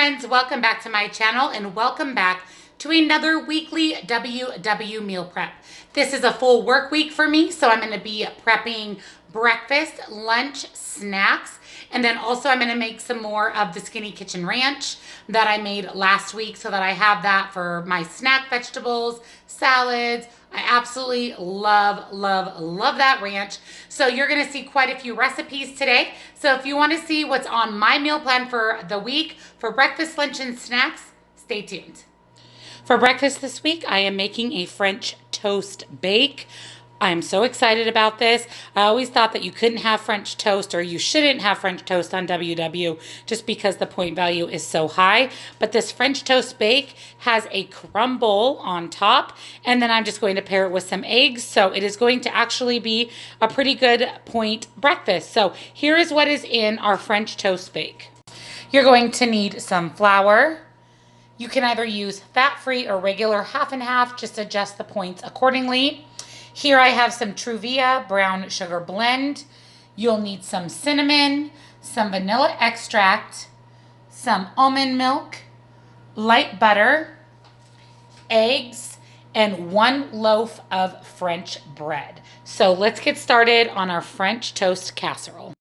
friends, welcome back to my channel and welcome back to another weekly WW meal prep. This is a full work week for me, so I'm going to be prepping breakfast, lunch, snacks, and then also I'm going to make some more of the Skinny Kitchen Ranch that I made last week so that I have that for my snack vegetables, salads. I absolutely love that ranch. So you're going to see quite a few recipes today. So if you want to see what's on my meal plan for the week for breakfast, lunch, and snacks, stay tuned. For breakfast this week, I am making a French toast bake. I'm so excited about this. I always thought that you couldn't have French toast, or you shouldn't have French toast on WW just because the point value is so high. But this French toast bake has a crumble on top, and then I'm just going to pair it with some eggs. So it is going to actually be a pretty good point breakfast. So here is what is in our French toast bake. You're going to need some flour. You can either use fat-free or regular half and half, just adjust the points accordingly. Here I have some Truvia brown sugar blend. You'll need some cinnamon, some vanilla extract, some almond milk, light butter, eggs, and 1 loaf of French bread. So let's get started on our French toast casserole.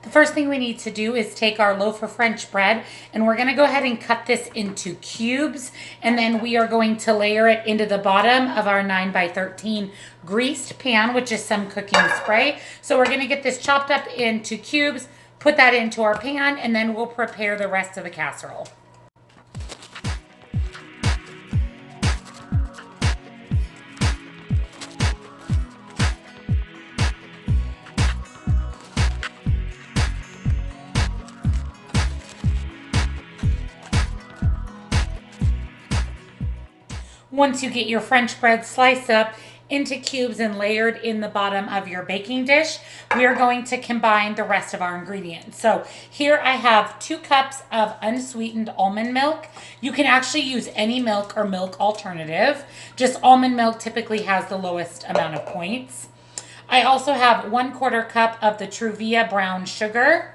The first thing we need to do is take our loaf of French bread, and we're going to go ahead and cut this into cubes, and then we are going to layer it into the bottom of our 9x13 greased pan, which is some cooking spray. So we're going to get this chopped up into cubes, put that into our pan, and then we'll prepare the rest of the casserole. Once you get your French bread sliced up into cubes and layered in the bottom of your baking dish, we are going to combine the rest of our ingredients. So here I have 2 cups of unsweetened almond milk. You can actually use any milk or milk alternative. Just almond milk typically has the lowest amount of points. I also have 1/4 cup of the Truvia brown sugar.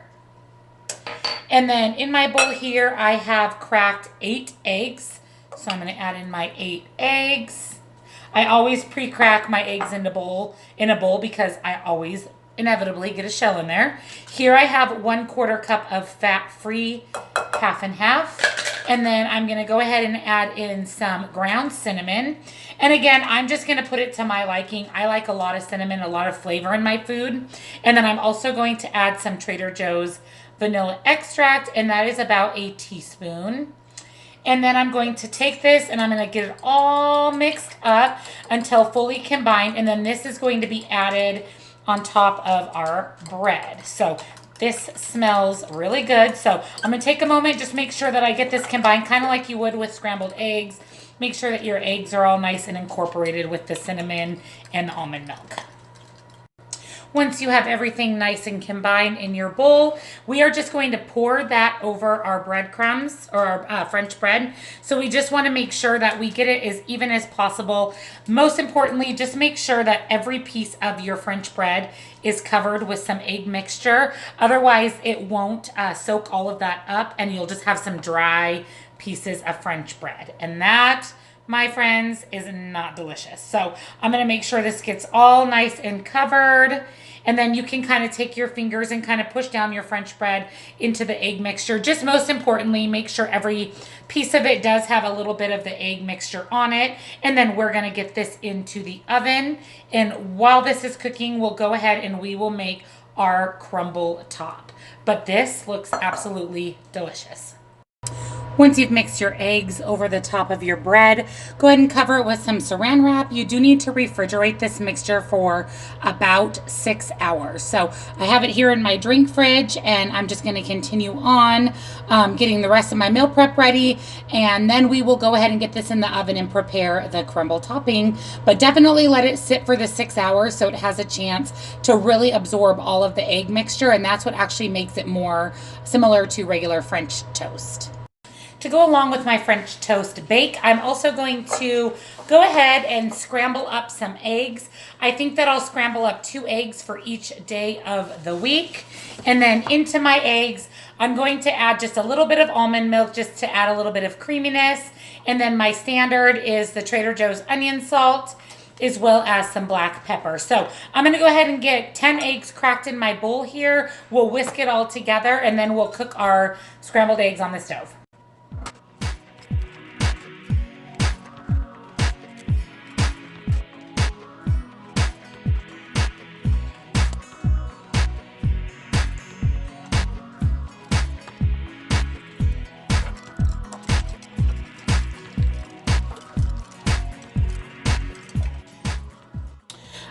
And then in my bowl here, I have cracked 8 eggs. So I'm going to add in my 8 eggs. I always pre-crack my eggs in a bowl because I always inevitably get a shell in there. Here I have 1/4 cup of fat-free half and half. And then I'm going to go ahead and add in some ground cinnamon. And again, I'm just going to put it to my liking. I like a lot of cinnamon, a lot of flavor in my food. And then I'm also going to add some Trader Joe's vanilla extract, and that is about a teaspoon. And then I'm going to take this and I'm going to get it all mixed up until fully combined. And then this is going to be added on top of our bread. So this smells really good. So I'm going to take a moment, just make sure that I get this combined, kind of like you would with scrambled eggs. Make sure that your eggs are all nice and incorporated with the cinnamon and the almond milk. Once you have everything nice and combined in your bowl, we are just going to pour that over our breadcrumbs or our French bread. So we just want to make sure that we get it as even as possible. Most importantly, just make sure that every piece of your French bread is covered with some egg mixture. Otherwise, it won't soak all of that up, and you'll just have some dry pieces of French bread. And that, my friends, is not delicious. So I'm going to make sure this gets all nice and covered. And then you can kind of take your fingers and kind of push down your French bread into the egg mixture. Just most importantly, make sure every piece of it does have a little bit of the egg mixture on it. And then we're going to get this into the oven. And while this is cooking, we'll go ahead and we will make our crumble top. But this looks absolutely delicious. Once you've mixed your eggs over the top of your bread, go ahead and cover it with some saran wrap. You do need to refrigerate this mixture for about 6 hours. So I have it here in my drink fridge, and I'm just going to continue on getting the rest of my meal prep ready. And then we will go ahead and get this in the oven and prepare the crumble topping. But definitely let it sit for the 6 hours so it has a chance to really absorb all of the egg mixture. And that's what actually makes it more similar to regular French toast. to go along with my French toast bake, I'm also going to go ahead and scramble up some eggs. I think that I'll scramble up 2 eggs for each day of the week. And then into my eggs, I'm going to add just a little bit of almond milk just to add a little bit of creaminess. And then my standard is the Trader Joe's onion salt, as well as some black pepper. So I'm gonna go ahead and get 10 eggs cracked in my bowl here. We'll whisk it all together and then we'll cook our scrambled eggs on the stove.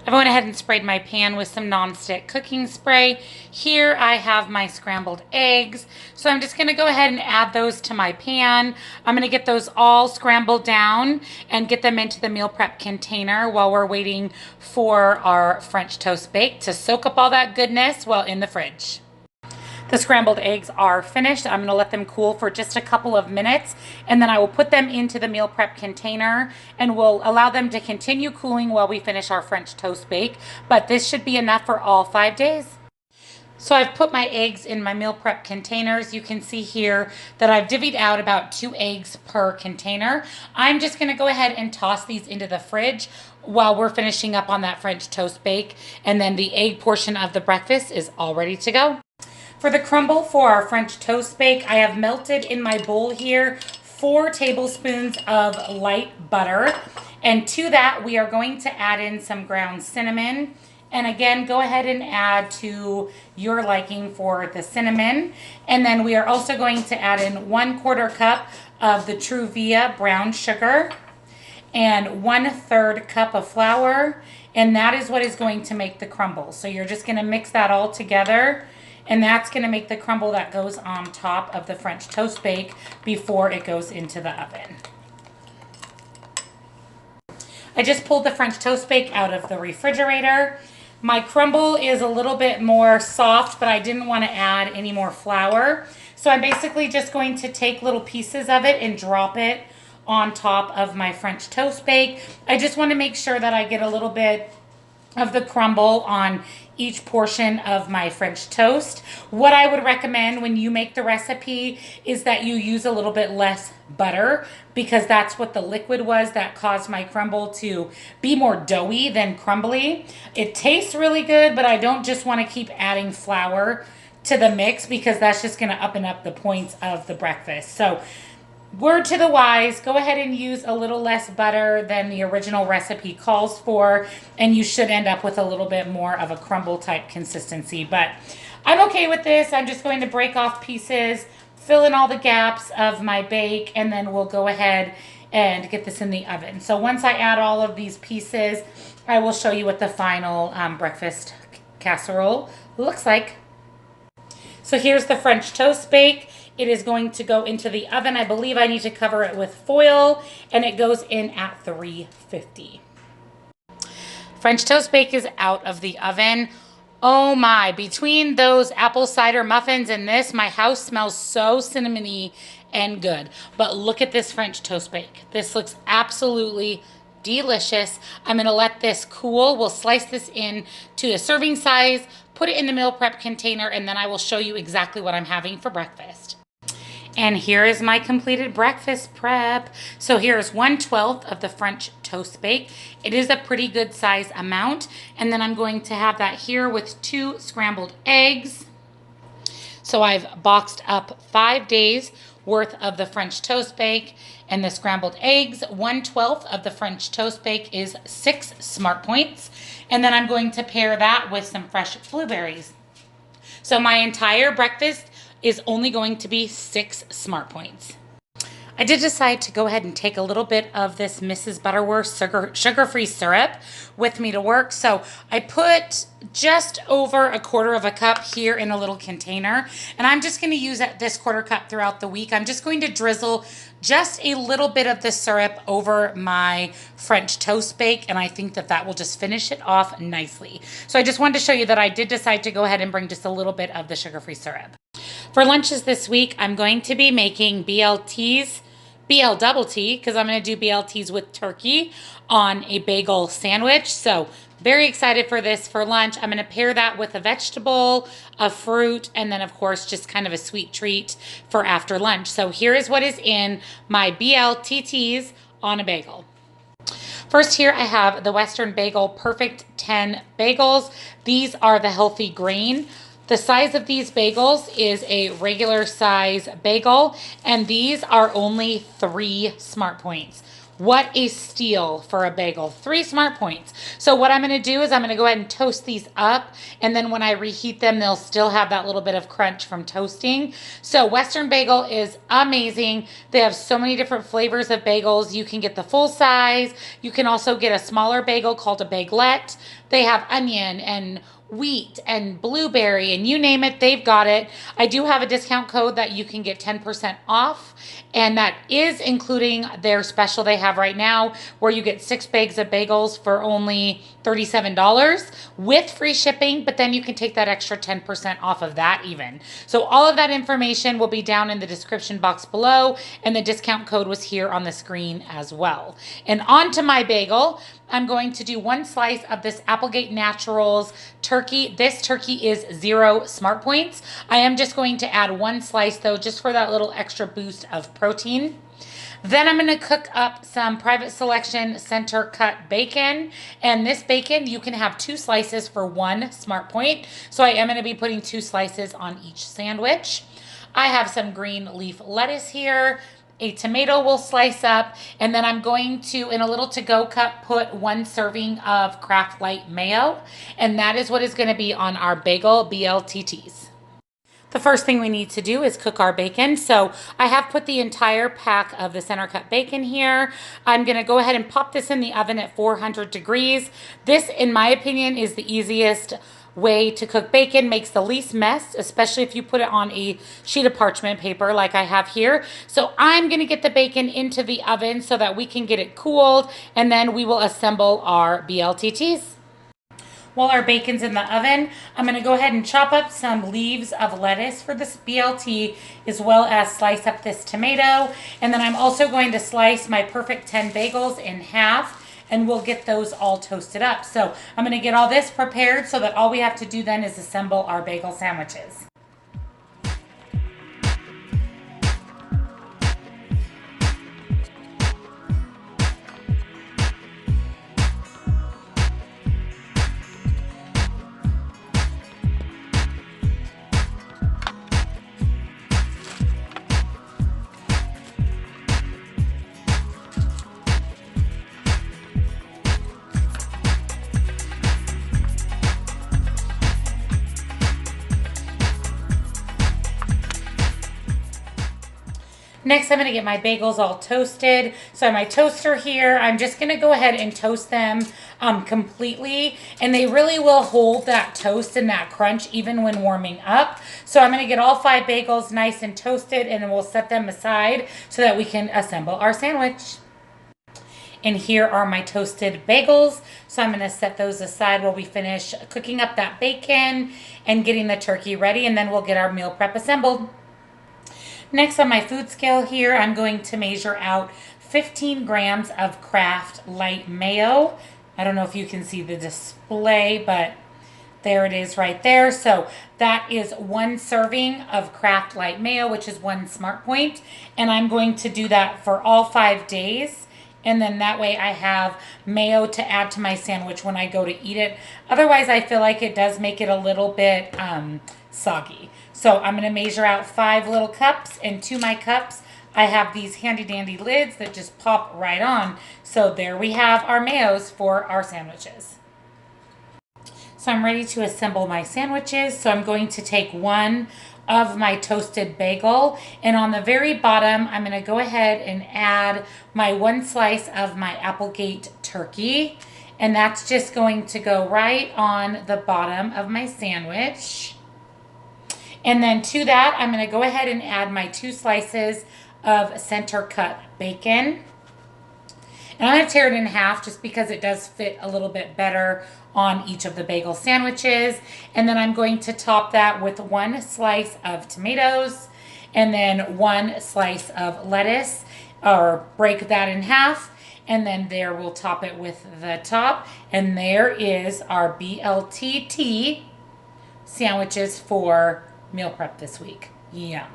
I went ahead and sprayed my pan with some nonstick cooking spray. Here I have my scrambled eggs. So I'm just gonna go ahead and add those to my pan. I'm gonna get those all scrambled down and get them into the meal prep container while we're waiting for our French toast bake to soak up all that goodness while in the fridge. The scrambled eggs are finished. I'm going to let them cool for just a couple of minutes, and then I will put them into the meal prep container and we'll allow them to continue cooling while we finish our French toast bake. But this should be enough for all 5 days. So I've put my eggs in my meal prep containers. You can see here that I've divvied out about 2 eggs per container. I'm just going to go ahead and toss these into the fridge while we're finishing up on that French toast bake, and then the egg portion of the breakfast is all ready to go. For the crumble for our French toast bake, I have melted in my bowl here 4 tablespoons of light butter. And to that, we are going to add in some ground cinnamon. And again, go ahead and add to your liking for the cinnamon. And then we are also going to add in 1/4 cup of the Truvia brown sugar and 1/3 cup of flour. And that is what is going to make the crumble. So you're just going to mix that all together. And that's going to make the crumble that goes on top of the French toast bake before it goes into the oven. I just pulled the French toast bake out of the refrigerator. My crumble is a little bit more soft, but I didn't want to add any more flour. So I'm basically just going to take little pieces of it and drop it on top of my French toast bake. I just want to make sure that I get a little bit of the crumble on each portion of my French toast. What I would recommend when you make the recipe is that you use a little bit less butter, because that's what the liquid was that caused my crumble to be more doughy than crumbly. It tastes really good, but I don't just want to keep adding flour to the mix, because that's just going to up and up the points of the breakfast. So word to the wise, go ahead and use a little less butter than the original recipe calls for, and you should end up with a little bit more of a crumble type consistency. But I'm okay with this. I'm just going to break off pieces, fill in all the gaps of my bake, and then we'll go ahead and get this in the oven. So once I add all of these pieces, I will show you what the final breakfast casserole looks like. So here's the French toast bake. It is going to go into the oven. I believe I need to cover it with foil, and it goes in at 350. French toast bake is out of the oven. Oh my, between those apple cider muffins and this, my house smells so cinnamony and good. But look at this French toast bake. This looks absolutely delicious. I'm gonna let this cool. We'll slice this in to a serving size, put it in the meal prep container, and then I will show you exactly what I'm having for breakfast. And here is my completed breakfast prep. So here's 1/12 of the French toast bake. It is a pretty good size amount. And then I'm going to have that here with 2 scrambled eggs. So I've boxed up 5 days worth of the French toast bake and the scrambled eggs. 1/12 of the French toast bake is 6 Smart Points. And then I'm going to pair that with some fresh blueberries. So my entire breakfast is only going to be 6 Smart Points. I did decide to go ahead and take a little bit of this Mrs. Butterworth sugar-free syrup with me to work. So I put just over 1/4 cup here in a little container, and I'm just going to use this 1/4 cup throughout the week. I'm just going to drizzle just a little bit of the syrup over my French toast bake, and I think that that will just finish it off nicely. So I just wanted to show you that I did decide to go ahead and bring just a little bit of the sugar-free syrup. For lunches this week, I'm going to be making BLTs, BLTT, because I'm going to do BLTs with turkey on a bagel sandwich. So very excited for this for lunch. I'm going to pair that with a vegetable, a fruit, and then of course just kind of a sweet treat for after lunch. So here is what is in my BLTTs on a bagel. First here I have the Western Bagel Perfect 10 bagels. These are the healthy grain. The size of these bagels is a regular size bagel, and these are only 3 smart points. What a steal for a bagel. 3 smart points. So what I'm going to do is I'm going to go ahead and toast these up, and then when I reheat them, they'll still have that little bit of crunch from toasting. So Western Bagel is amazing. They have so many different flavors of bagels. You can get the full size. You can also get a smaller bagel called a bagelette. They have onion and wheat and blueberry and you name it, they've got it. I do have a discount code that you can get 10% off, and that is including their special they have right now where you get 6 bags of bagels for only $37 with free shipping, but then you can take that extra 10% off of that even. So all of that information will be down in the description box below, and the discount code was here on the screen as well. And onto my bagel, I'm going to do 1 slice of this Applegate Naturals turkey. This turkey is 0 smart points. I am just going to add 1 slice though, just for that little extra boost of protein. Then I'm going to cook up some Private Selection center cut bacon. And this bacon, you can have 2 slices for 1 smart point. So I am going to be putting 2 slices on each sandwich. I have some green leaf lettuce here. A tomato will slice up, and then I'm going to, in a little to-go cup, put 1 serving of Kraft Light mayo, and that is what is going to be on our bagel BLTTs. The first thing we need to do is cook our bacon. So I have put the entire pack of the center cut bacon here. I'm going to go ahead and pop this in the oven at 400 degrees. This, in my opinion, is the easiest way to cook bacon, makes the least mess, especially if you put it on a sheet of parchment paper like I have here. So I'm going to get the bacon into the oven so that we can get it cooled, and then we will assemble our BLTTs. While our bacon's in the oven, I'm going to go ahead and chop up some leaves of lettuce for this BLT, as well as slice up this tomato. And then I'm also going to slice my Perfect 10 bagels in half, and we'll get those all toasted up. So I'm going to get all this prepared so that all we have to do then is assemble our bagel sandwiches. Next, I'm going to get my bagels all toasted. So I have my toaster here. I'm just going to go ahead and toast them completely. And they really will hold that toast and that crunch even when warming up. So I'm going to get all 5 bagels nice and toasted, and then we'll set them aside so that we can assemble our sandwich. And here are my toasted bagels. So I'm going to set those aside while we finish cooking up that bacon and getting the turkey ready. And then we'll get our meal prep assembled. Next on my food scale here, I'm going to measure out 15 grams of Kraft Light mayo. I don't know if you can see the display, but there it is right there. So that is 1 serving of Kraft Light mayo, which is 1 smart point. And I'm going to do that for all 5 days. And then that way I have mayo to add to my sandwich when I go to eat it. Otherwise, I feel like it does make it a little bit soggy. So I'm going to measure out 5 little cups, and to my cups, I have these handy dandy lids that just pop right on. So there we have our mayos for our sandwiches. So I'm ready to assemble my sandwiches. So I'm going to take 1 of my toasted bagel, and on the very bottom, I'm going to go ahead and add my 1 slice of my Applegate turkey. And that's just going to go right on the bottom of my sandwich. And then to that, I'm going to go ahead and add my 2 slices of center cut bacon. And I'm going to tear it in half just because it does fit a little bit better on each of the bagel sandwiches. And then I'm going to top that with 1 slice of tomatoes and then 1 slice of lettuce, or break that in half. And then there we'll top it with the top. And there is our BLTT sandwiches for meal prep this week. Yum.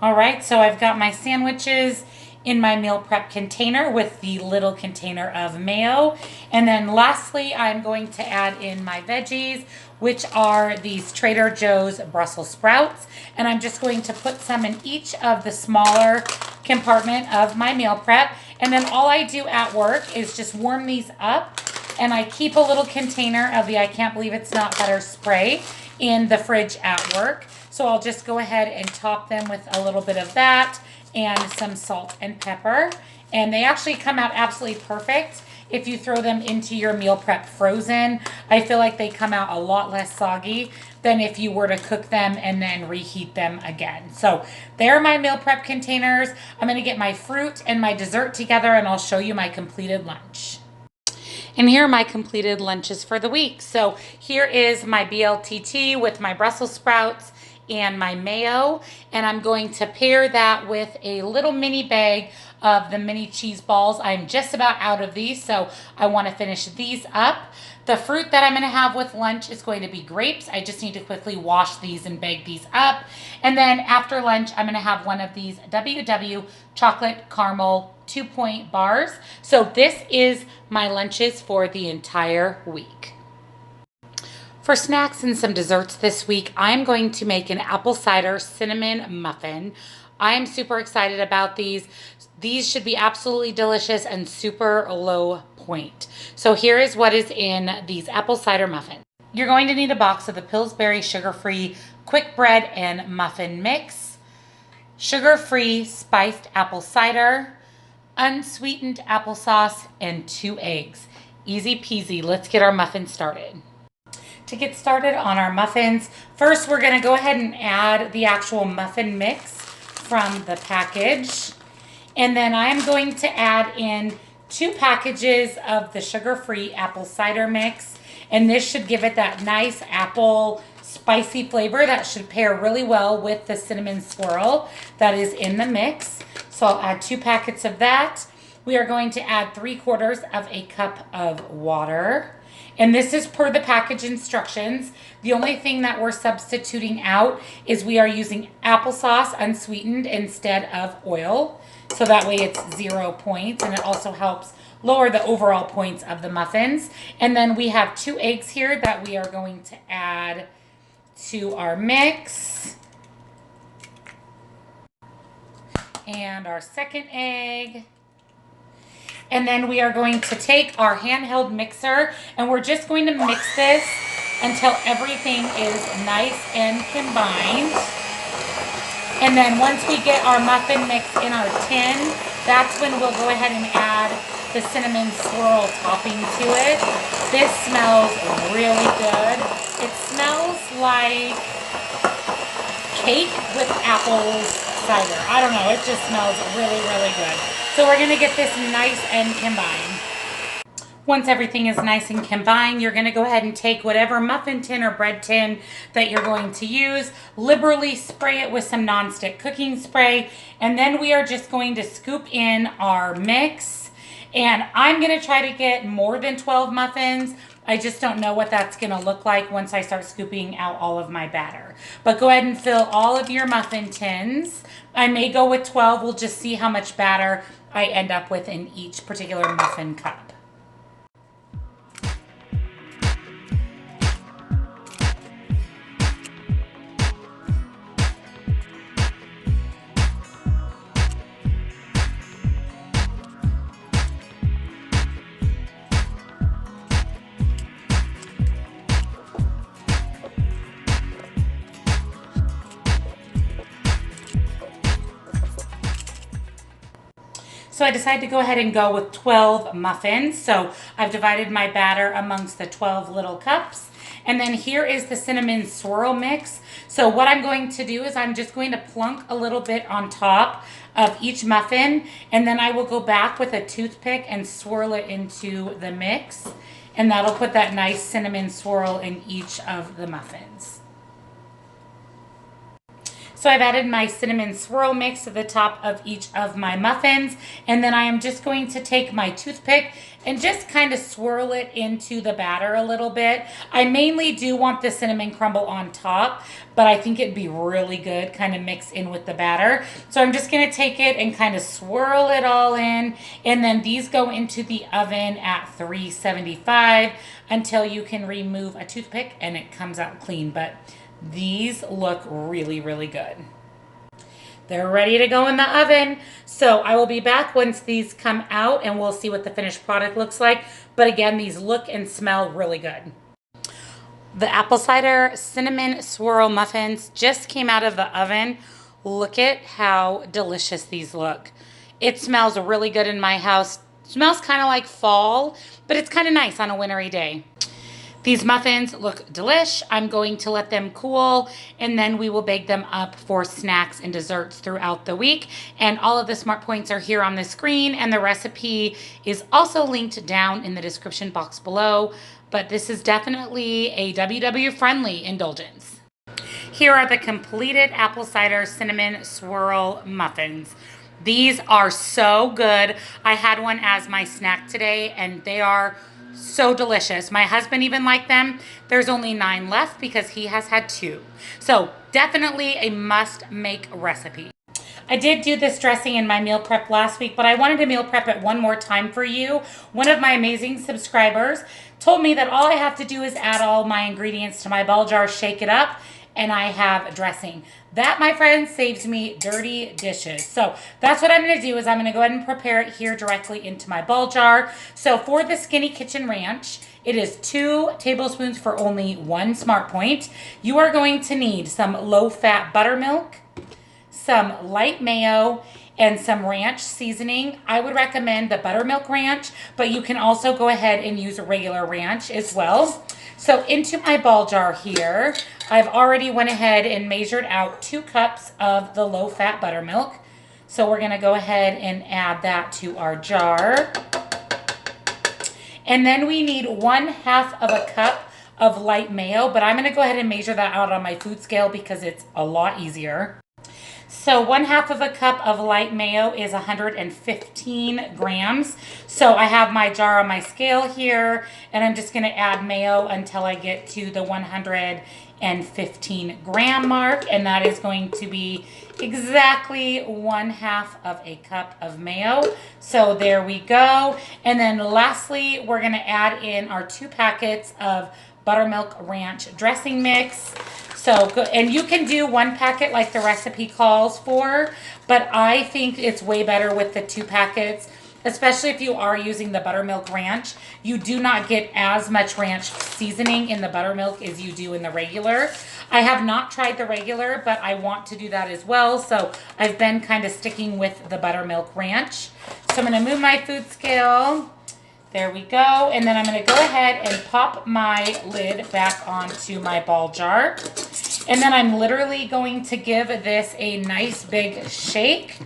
All right, so I've got my sandwiches in my meal prep container with the little container of mayo. And then lastly, I'm going to add in my veggies, which are these Trader Joe's Brussels sprouts. And I'm just going to put some in each of the smaller compartment of my meal prep. And then all I do at work is just warm these up. And I keep a little container of the I Can't Believe It's Not Butter spray in the fridge at work. So I'll just go ahead and top them with a little bit of that and some salt and pepper. And they actually come out absolutely perfect if you throw them into your meal prep frozen. I feel like they come out a lot less soggy than if you were to cook them and then reheat them again. So there are my meal prep containers. I'm going to get my fruit and my dessert together and I'll show you my completed lunch. And here are my completed lunches for the week. So here is my BLTT with my Brussels sprouts and my mayo, and I'm going to pair that with a little mini bag of the mini cheese balls. I'm just about out of these, so I want to finish these up. The fruit that I'm going to have with lunch is going to be grapes. I just need to quickly wash these and bag these up. And then after lunch, I'm going to have one of these WW chocolate caramel 2-point bars. So this is my lunches for the entire week. For snacks and some desserts this week, I'm going to make an apple cider cinnamon muffin. I am super excited about these. These should be absolutely delicious and super low point. So here is what is in these apple cider muffins. You're going to need a box of the Pillsbury sugar-free quick bread and muffin mix, sugar-free spiced apple cider, unsweetened applesauce, and 2 eggs. Easy peasy. Let's get our muffins started. To get started on our muffins, first we're going to go ahead and add the actual muffin mix from the package. And then I'm going to add in 2 packages of the sugar-free apple cider mix. And this should give it that nice apple spicy flavor that should pair really well with the cinnamon swirl that is in the mix. So I'll add 2 packets of that. We are going to add 3/4 of a cup of water. And this is per the package instructions. The only thing that we're substituting out is we are using applesauce unsweetened instead of oil. So that way it's 0 points, and it also helps lower the overall points of the muffins. And then we have 2 eggs here that we are going to add to our mix. And our second egg. And then we are going to take our handheld mixer and we're just going to mix this until everything is nice and combined. And then once we get our muffin mix in our tin, that's when we'll go ahead and add the cinnamon swirl topping to it. This smells really good. It smells like cake with apple cider. I don't know, it just smells really, really good. So we're gonna get this nice and combined. Once everything is nice and combined, you're gonna go ahead and take whatever muffin tin or bread tin that you're going to use, liberally spray it with some nonstick cooking spray, and then we are just going to scoop in our mix. And I'm gonna try to get more than 12 muffins. I just don't know what that's gonna look like once I start scooping out all of my batter. But go ahead and fill all of your muffin tins. I may go with 12, we'll just see how much batter I end up with in each particular muffin cup. So I decided to go ahead and go with 12 muffins. So I've divided my batter amongst the 12 little cups. And then here is the cinnamon swirl mix. So what I'm going to do is I'm just going to plunk a little bit on top of each muffin, and then I will go back with a toothpick and swirl it into the mix. And that'll put that nice cinnamon swirl in each of the muffins. So I've added my cinnamon swirl mix to the top of each of my muffins, and then I am just going to take my toothpick and just kind of swirl it into the batter a little bit. I mainly do want the cinnamon crumble on top, but I think it'd be really good kind of mix in with the batter. So I'm just going to take it and kind of swirl it all in, and then these go into the oven at 375 until you can remove a toothpick and it comes out clean. But these look really, really good. They're ready to go in the oven. So I will be back once these come out and we'll see what the finished product looks like. But again, these look and smell really good. The apple cider cinnamon swirl muffins just came out of the oven. Look at how delicious these look. It smells really good in my house. It smells kind of like fall, but it's kind of nice on a wintry day. These muffins look delish. I'm going to let them cool, and then we will bake them up for snacks and desserts throughout the week. And all of the smart points are here on the screen, and the recipe is also linked down in the description box below. But this is definitely a WW friendly indulgence. Here are the completed apple cider cinnamon swirl muffins. These are so good. I had one as my snack today, and they are so delicious. My husband even liked them. There's only 9 left because he has had 2. So definitely a must make recipe. I did do this dressing in my meal prep last week, but I wanted to meal prep it one more time for you. One of my amazing subscribers told me that all I have to do is add all my ingredients to my ball jar, shake it up, and I have dressing. That, my friends, saves me dirty dishes. So that's what I'm going to do is I'm going to go ahead and prepare it here directly into my ball jar. So for the Skinny Kitchen Ranch, it is 2 tablespoons for only 1 smart point. You are going to need some low-fat buttermilk, some light mayo, and some ranch seasoning. I would recommend the buttermilk ranch, but you can also go ahead and use a regular ranch as well. So into my ball jar here, I've already went ahead and measured out 2 cups of the low-fat buttermilk. So we're gonna go ahead and add that to our jar. And then we need 1/2 of a cup of light mayo, but I'm gonna go ahead and measure that out on my food scale because it's a lot easier. So 1/2 of a cup of light mayo is 115 grams. So I have my jar on my scale here, and I'm just going to add mayo until I get to the 115 gram mark, and that is going to be exactly 1/2 of a cup of mayo. So there we go. And then lastly, we're going to add in our 2 packets of buttermilk ranch dressing mix. So, and you can do 1 packet like the recipe calls for, but I think it's way better with the 2 packets, especially if you are using the buttermilk ranch. You do not get as much ranch seasoning in the buttermilk as you do in the regular. I have not tried the regular, but I want to do that as well. So I've been kind of sticking with the buttermilk ranch. So I'm going to move my food scale. There we go. And then I'm going to go ahead and pop my lid back onto my ball jar. And then I'm literally going to give this a nice big shake.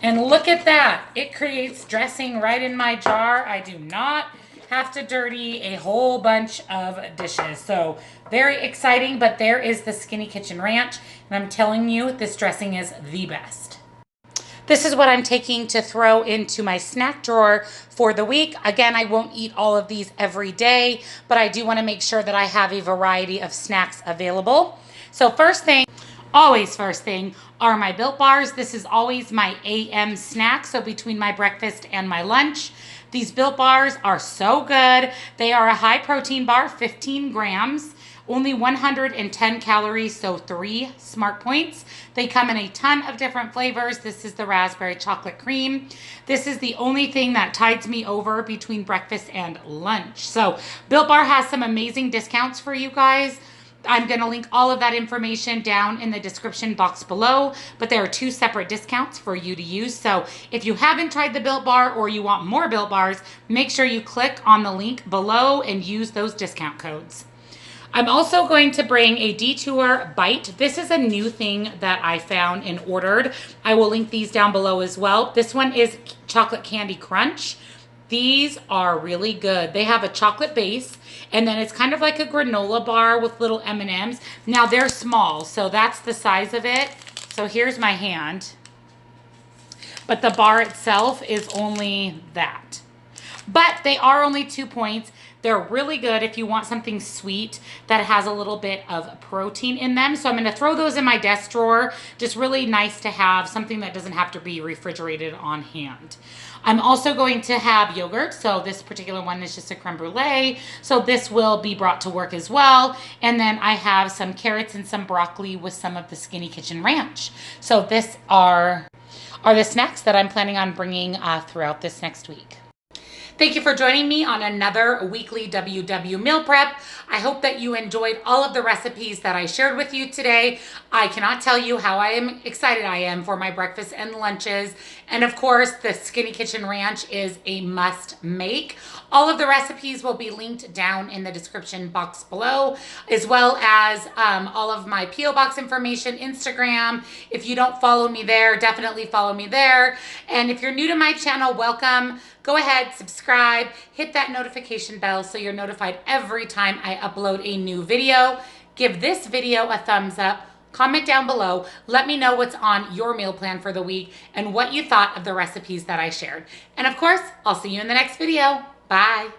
And look at that. It creates dressing right in my jar. I do not have to dirty a whole bunch of dishes. So very exciting, but there is the Skinny Kitchen Ranch. And I'm telling you, this dressing is the best. This is what I'm taking to throw into my snack drawer for the week. Again, I won't eat all of these every day, but I do want to make sure that I have a variety of snacks available. So always first thing are my Built Bars. This is always my AM snack, so between my breakfast and my lunch. These Built Bars are so good. They are a high protein bar, 15 grams. Only 110 calories, so 3 smart points. They come in a ton of different flavors. This is the raspberry chocolate cream. This is the only thing that tides me over between breakfast and lunch. So Built Bar has some amazing discounts for you guys. I'm going to link all of that information down in the description box below, but there are 2 separate discounts for you to use. So if you haven't tried the Built Bar or you want more Built Bars, make sure you click on the link below and use those discount codes. I'm also going to bring a Detour Bite. This is a new thing that I found and ordered. I will link these down below as well. This one is Chocolate Candy Crunch. These are really good. They have a chocolate base, and then it's kind of like a granola bar with little M&Ms. Now they're small, so that's the size of it. So here's my hand. But the bar itself is only that. But they are only 2 points. They're really good if you want something sweet that has a little bit of protein in them. So I'm going to throw those in my desk drawer. Just really nice to have something that doesn't have to be refrigerated on hand. I'm also going to have yogurt. So this particular one is just a creme brulee. So this will be brought to work as well. And then I have some carrots and some broccoli with some of the Skinny Kitchen Ranch. So this are the snacks that I'm planning on bringing throughout this next week. Thank you for joining me on another weekly WW meal prep. I hope that you enjoyed all of the recipes that I shared with you today. I cannot tell you how excited I am for my breakfasts and lunches. And of course, the Skinny Kitchen Ranch is a must make. All of the recipes will be linked down in the description box below, as well as all of my P.O. Box information, Instagram. If you don't follow me there, definitely follow me there. And if you're new to my channel, welcome. Go ahead, subscribe, hit that notification bell so you're notified every time I upload a new video. Give this video a thumbs up. Comment down below. Let me know what's on your meal plan for the week and what you thought of the recipes that I shared. And of course, I'll see you in the next video. Bye.